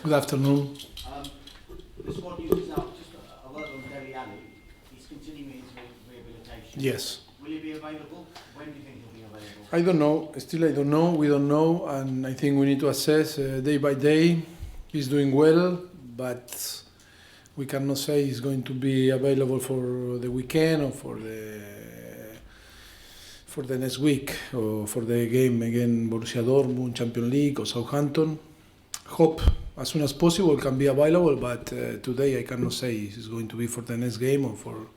Good afternoon. The squad news is out. Just a word on Dele Alli. He's continuing his rehabilitation. Yes. Will he be available? When do you think he'll be available? I don't know. Still, I don't know. We don't know, and I think we need to assess day by day. He's doing well, but we cannot say he's going to be available for the weekend or for the next week or for the game against Borussia Dortmund, Champions League or Southampton. Hope as soon as possible can be available, but today I cannot say he's going to be for the next game or for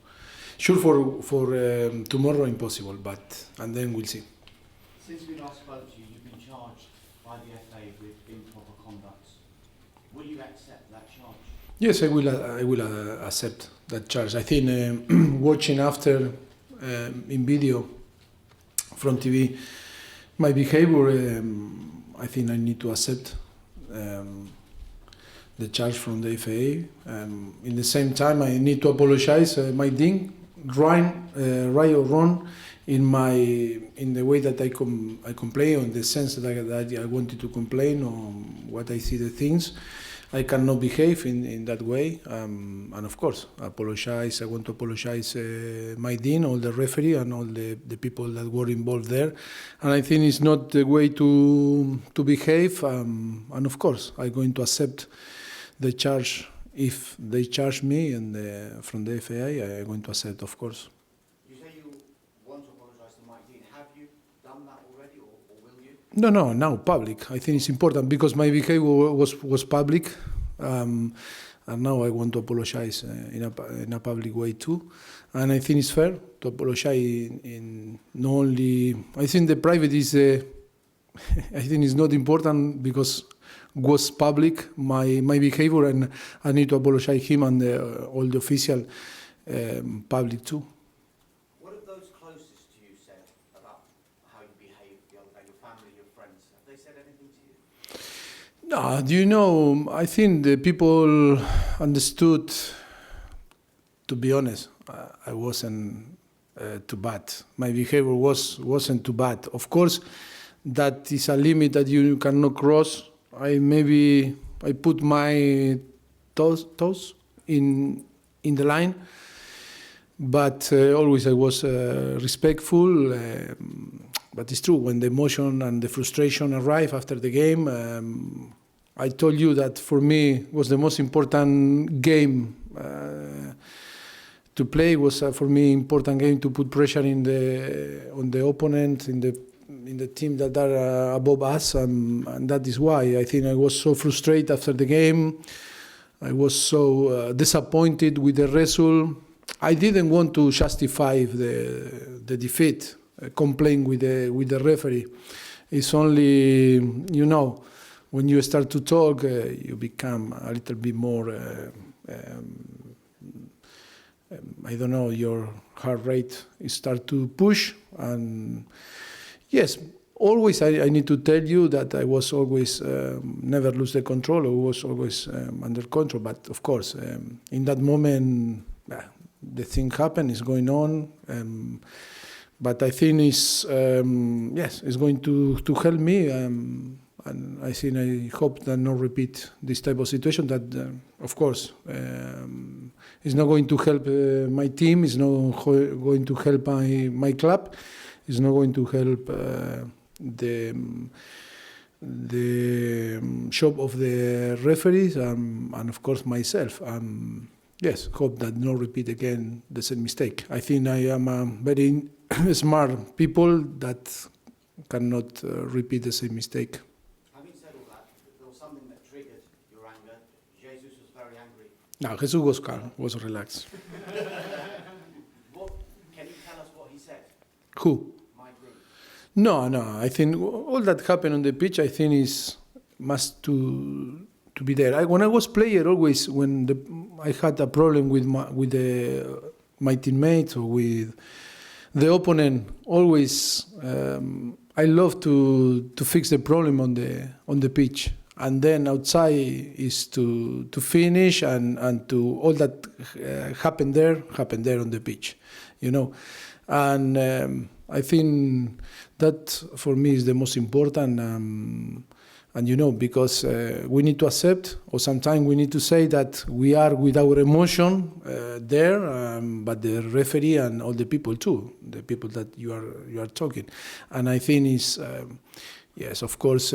tomorrow. Impossible, and then we'll see. Since we last spoke to you, you've been charged by the FA with improper conduct. Will you accept that charge? Yes, I will accept that charge. I think watching after in video from TV my behavior, I think I need to accept the charge from the FA. In the same time, I need to apologize my thing, right or wrong, in the way that I complain, or in the sense that I wanted to complain, or what I see the things. I cannot behave in that way, and of course, apologize. I want to apologize my dean, all the referee, and all the people that were involved there. And I think it's not the way to behave. And of course, I'm going to accept the charge if they charge me, and from the FAI, I'm going to accept, of course. You say you want to apologise to Mike Dean. Have you done that already, or will you? No, now public. I think it's important because my behavior was public, and now I want to apologize in a public way too. And I think it's fair to apologize in not only. I think the private is. I think it's not important because was public my behavior, and I need to apologize him and all the official public too. What have those closest to you said about how you behave, your family, your friends? Have they said anything to you? No, do you know, I think the people understood, to be honest, I wasn't too bad. My behavior wasn't too bad. Of course, that is a limit that you cannot cross. I put my toes in the line, but always I was respectful. But it's true, when the emotion and the frustration arrive after the game, I told you that for me was the most important game to play. Was for me important game to put pressure on the opponent, in the team that are above us, and that is why I think I was so frustrated after the game. I was so disappointed with the result. I didn't want to justify the defeat, complain with the referee. It's only, when you start to talk, you become a little bit more, I don't know, your heart rate start to push. And yes, always I need to tell you that I was always never lose the control. I was always under control. But of course, in that moment, the thing happened. It's going on. But I think it's going to help me. And I hope that not repeat this type of situation. That of course is not going to help my team. It's not going to help my club. It's not going to help the job of the referees and of course myself. Yes, hope that not repeat again the same mistake. I think I am a very smart people that cannot repeat the same mistake. Having said all that, there was something that triggered your anger. Jesus was very angry. No, Jesus was calm, was relaxed. Can you tell us what he said? Who? No. I think all that happened on the pitch, I think must to be there. When I was player, always when I had a problem with my teammates or with the opponent, always I love to fix the problem on the pitch, and then outside is to finish and to all that happen there on the pitch, and I think that for me is the most important. And because we need to accept, or sometimes we need to say that we are with our emotion there, but the referee and all the people too, the people that you are talking. And I think is, yes, of course,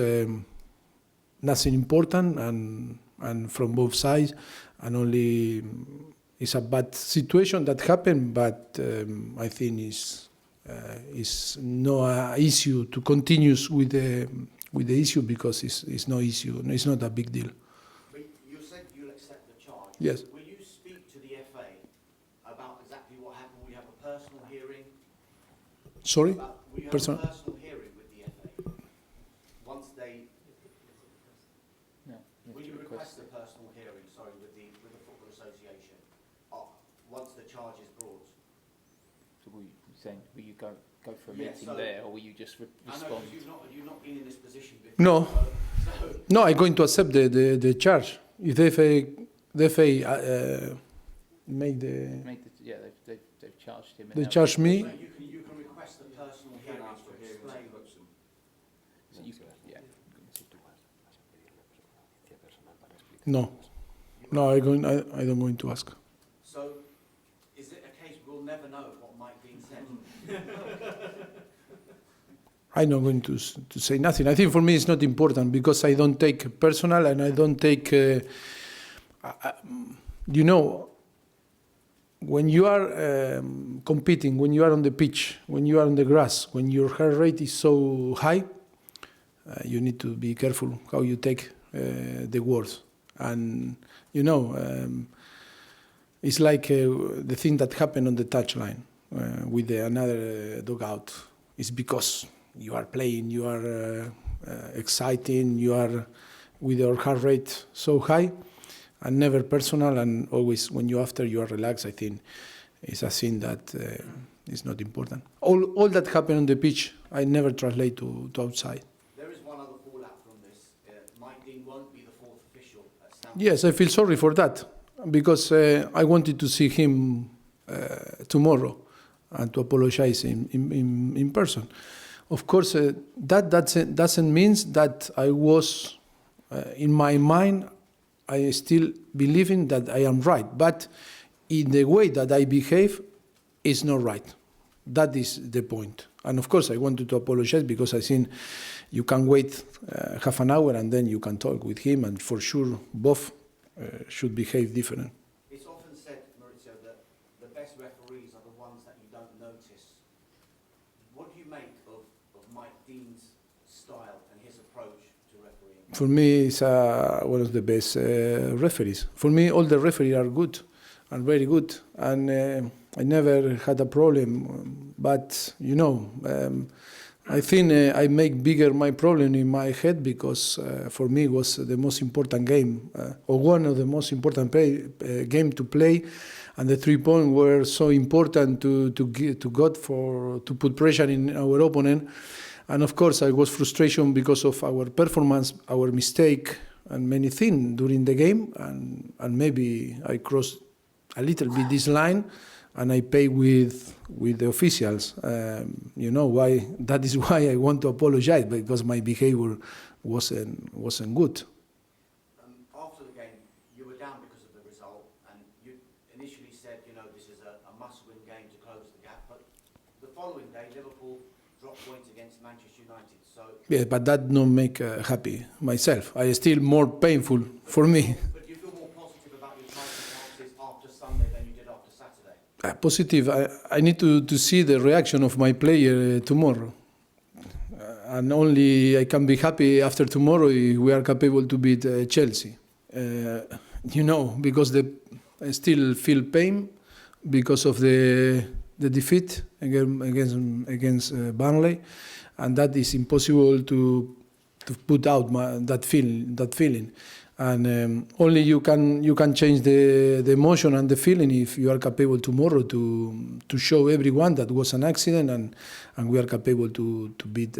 nothing important and from both sides, and only it's a bad situation that happened, but I think is no issue to continue with the issue, because it's no issue, it's not a big deal. But you said you'll accept the charge. Yes. Will you speak to the FA about exactly what happened? Will you have a personal hearing? Sorry? Will you have Personal? a personal hearing with the FA? Once they... No. Will you request a personal hearing, sorry, with the Football Association, once the charge is brought? So will you go for a Yeah, meeting so- there, or will you just I know, respond? because you've not been in this position before. No. So No, I'm going to accept the charge. If the FA make the... They've charged him. and They now- charge me. So you can request a personal hearing to explain. So you- yeah. No. No, I don't going to ask. So is it a case we'll never know what Mike Dean said? I'm not going to say nothing. I think for me it's not important, because I don't take personal, and I don't take... when you are competing, when you are on the pitch, when you are on the grass, when your heart rate is so high, you need to be careful how you take the words. And, it's like the thing that happened on the touchline with another dugout. It's because you are playing, you are exciting, you are with your heart rate so high, and never personal, and always when you are relaxed. I think it's a thing that is not important. All that happened on the pitch, I never translate to outside. There is one other fallout from this. Mike Dean won't be the fourth official at Stamford. Yes, I feel sorry for that, because I wanted to see him tomorrow and to apologize in person. Of course, that doesn't mean that I was, in my mind, I still believing that I am right, but in the way that I behave is not right. That is the point. And of course, I wanted to apologize, because I think you can wait half an hour and then you can talk with him, and for sure both should behave different. It's often said, Mauricio, that the best referees are the ones that you don't notice. What do you make of Mike Dean's style and his approach to refereeing? For me, he's one of the best referees. For me, all the referees are good and very good, and I never had a problem. But I think I make bigger my problem in my head, because for me it was the most important game, or one of the most important game to play, and the 3 points were so important to put pressure in our opponent. And of course, I was frustration because of our performance, our mistake, and many things during the game, and maybe I crossed a little bit this line, and I pay with the officials. Why? That is why I want to apologize, because my behavior wasn't good. After the game, you were down because of the result, and you initially said, this is a must-win game to close the gap. But the following day, Liverpool dropped points against Manchester United. So, Yes, but that don't make happy myself. I still more painful for me. but do you feel more positive about your chances after Sunday than you did after Saturday? Positive. I need to see the reaction of my player tomorrow. And only I can be happy after tomorrow if we are capable to beat Chelsea. Because I still feel pain because of the defeat against Burnley, and that is impossible to put out that feeling. And only you can change the emotion and the feeling if you are capable tomorrow to show everyone that was an accident, and we are capable to beat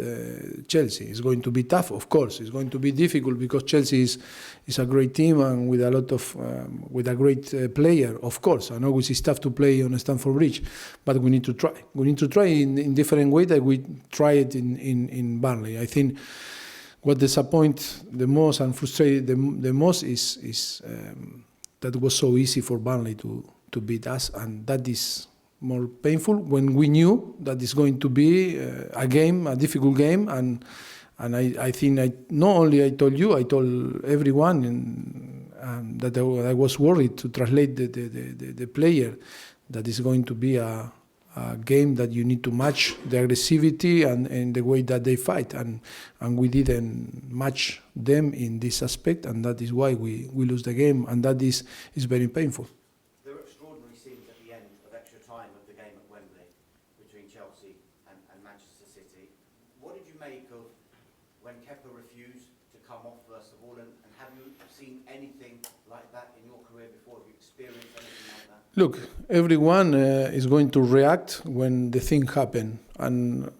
Chelsea. It's going to be tough, of course. It's going to be difficult, because Chelsea is a great team and with a great player, of course. And always it's tough to play on Stamford Bridge, but we need to try. We need to try in different way that we try it in Burnley. I think what disappoints the most and frustrated the most is that it was so easy for Burnley to beat us, and that is more painful when we knew that it's going to be a game, a difficult game, and I think not only I told you, I told everyone that I was worried to translate the player that is going to be a game that you need to match the aggressivity and the way that they fight, and we didn't match them in this aspect, and that is why we lose the game, and that is very painful. There were extraordinary scenes at the end of extra time of the game at Wembley between Chelsea and Manchester City. What did you make of when Kepa refused to come off, first of all, and have you seen anything like that in your career before? Have you experienced anything like that? Look, everyone is going to react when the thing happen, and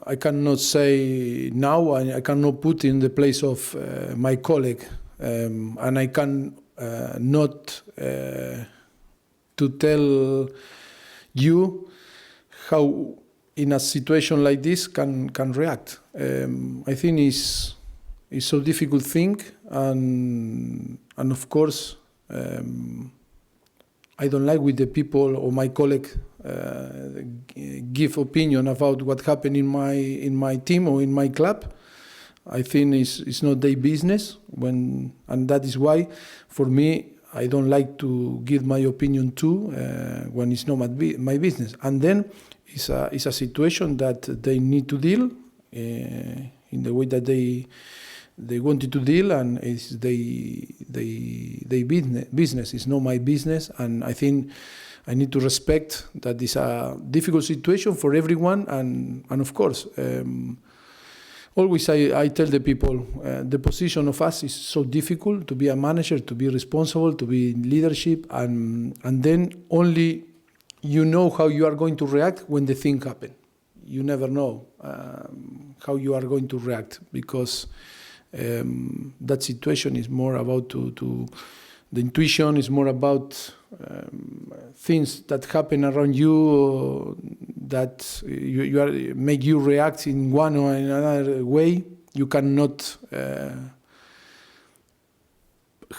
I cannot say now, I cannot put in the place of my colleague, and I can not to tell you how in a situation like this can react. I think it's so difficult thing, and of course I don't like with the people or my colleague give opinion about what happened in my team or in my club. I think it's not their business, and that is why for me I don't like to give my opinion too when it's not my business. And then it's a situation that they need to deal in the way that they wanted to deal, and it's they business. It's not my business, and I think I need to respect that it's a difficult situation for everyone, and of course. Always I tell the people, the position of us is so difficult, to be a manager, to be responsible, to be in leadership, and then only you know how you are going to react when the thing happen. You never know how you are going to react, because that situation is more about the intuition is more about things that happen around you that you are, make you react in one or another way. You cannot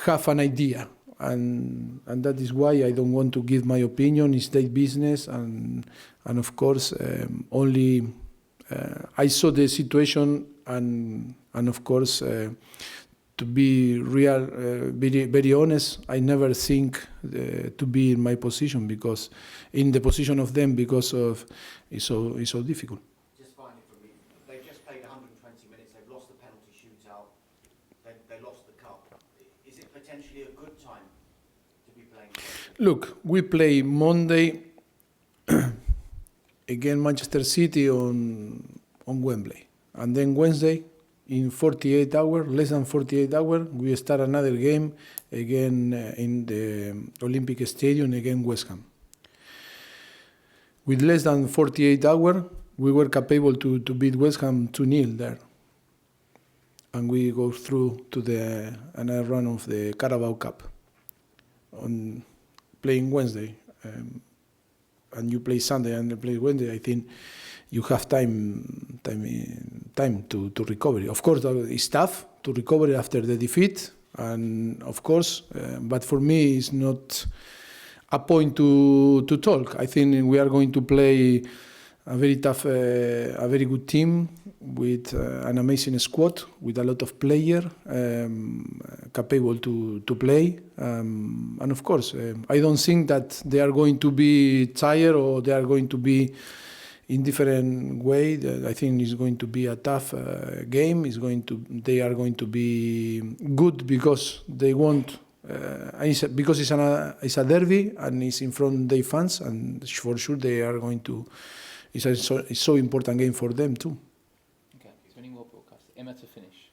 have an idea, and that is why I don't want to give my opinion. It's their business, and of course only I saw the situation, and of course to be real, very honest, I never think to be in my position, because in the position of them, because of it's so difficult. Just finally from me, they've just played 120 minutes. They've lost the penalty shootout. They lost the cup. Is it potentially a good time to be playing? Look, we play Monday again Manchester City on Wembley, and then Wednesday. In 48 hours, less than 48 hours, we start another game again in the Olympic Stadium against West Ham. With less than 48 hours, we were capable to beat West Ham 2-0 there. And we go through to another run of the Carabao Cup on playing Wednesday. And you play Sunday and you play Wednesday, I think you have time to recover. Of course, it's tough to recover after the defeat, and of course, but for me, it's not a point to talk. I think we are going to play a very tough, a very good team with an amazing squad, with a lot of players capable to play. And of course, I don't think that they are going to be tired or they are going to be in different way. I think it's going to be a tough game. They are going to be good because they want. Because it's a derby and it's in front of their fans, and for sure they are going to. It's a so important game for them too. Okay, is there any more broadcast? Emma to finish.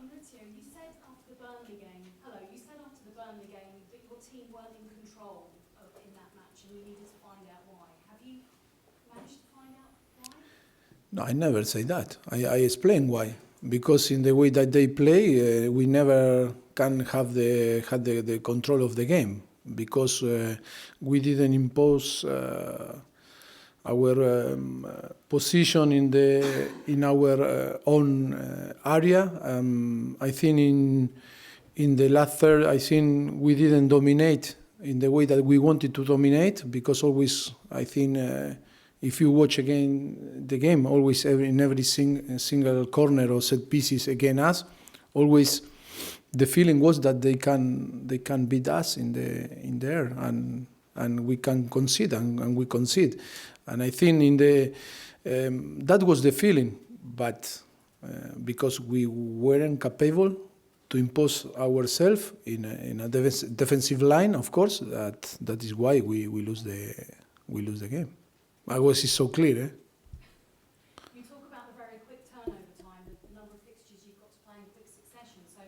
Mauricio, you said after the Burnley game, that your team weren't in control in that match and you needed to find out why. Have you managed to find out why? No, I never say that. I explain why. Because in the way that they play, we never can have the control of the game. Because we didn't impose our position in our own area. I think in the last third, I think we didn't dominate in the way that we wanted to dominate, because always, I think, if you watch again the game, always in every single corner or set pieces against us, always the feeling was that they can beat us in there, and we can concede, and we concede. And I think that was the feeling, but because we weren't capable to impose ourselves in a defensive line, of course, that is why we lose the game. Otherwise, it's so clear. You talk about the very quick turnover time, the number of fixtures you've got to play in quick succession. So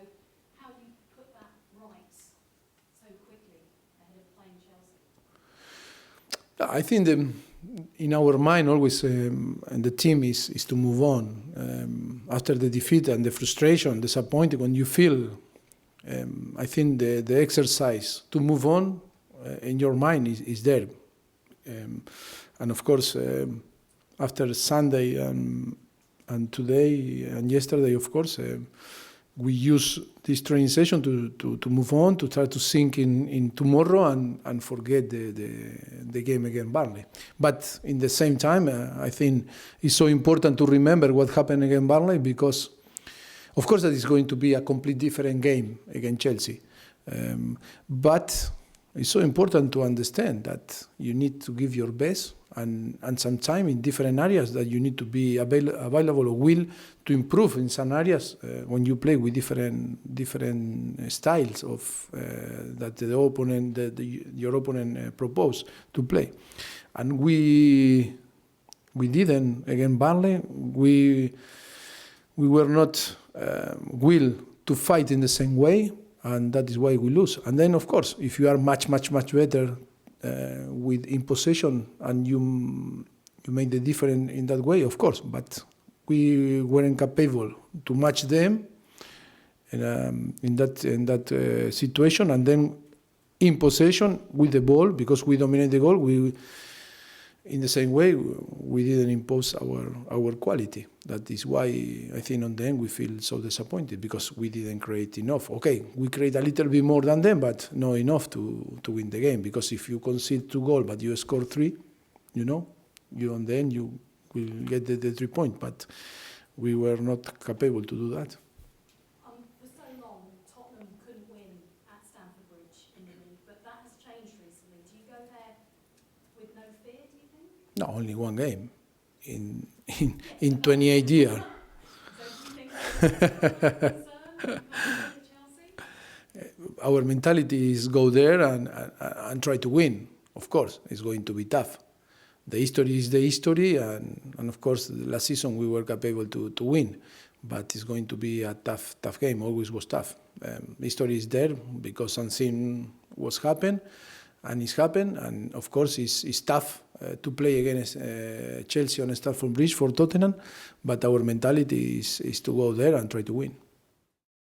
how do you put that right so quickly ahead of playing Chelsea? I think in our mind always, and the team is to move on. After the defeat and the frustration, disappointed, when you feel, I think the exercise to move on in your mind is there. And of course, after Sunday and today and yesterday, of course, we use this training session to move on, to try to sink in tomorrow and forget the game against Burnley. But in the same time, I think it's so important to remember what happened against Burnley, because, of course, that is going to be a completely different game against Chelsea. But it's so important to understand that you need to give your best, and sometimes in different areas that you need to be available or will to improve in some areas when you play with different styles of that your opponent propose to play. And we didn't against Burnley. We were not will to fight in the same way, and that is why we lose. And then, of course, if you are much better with in possession and you make the difference in that way, of course. But we weren't capable to match them in that situation. And then in possession with the ball, because we dominate the goal, in the same way we didn't impose our quality. That is why I think on the end we feel so disappointed, because we didn't create enough. Okay, we create a little bit more than them, but not enough to win the game. Because if you concede 2 goals but you score 3, you on the end you will get the 3 points. But we were not capable to do that. For so long, Tottenham couldn't win at Stamford Bridge in the league, but that has changed recently. Do you go there with no fear, do you think? No, only 1 game in 28 years. So do you think that's a concern with Chelsea? Our mentality is go there and try to win. Of course, it's going to be tough. The history is the history, and of course, last season we were capable to win. But it's going to be a tough game. Always was tough. History is there because something was happened, and it's happened. And of course, it's tough to play against Chelsea on Stamford Bridge for Tottenham. But our mentality is to go there and try to win.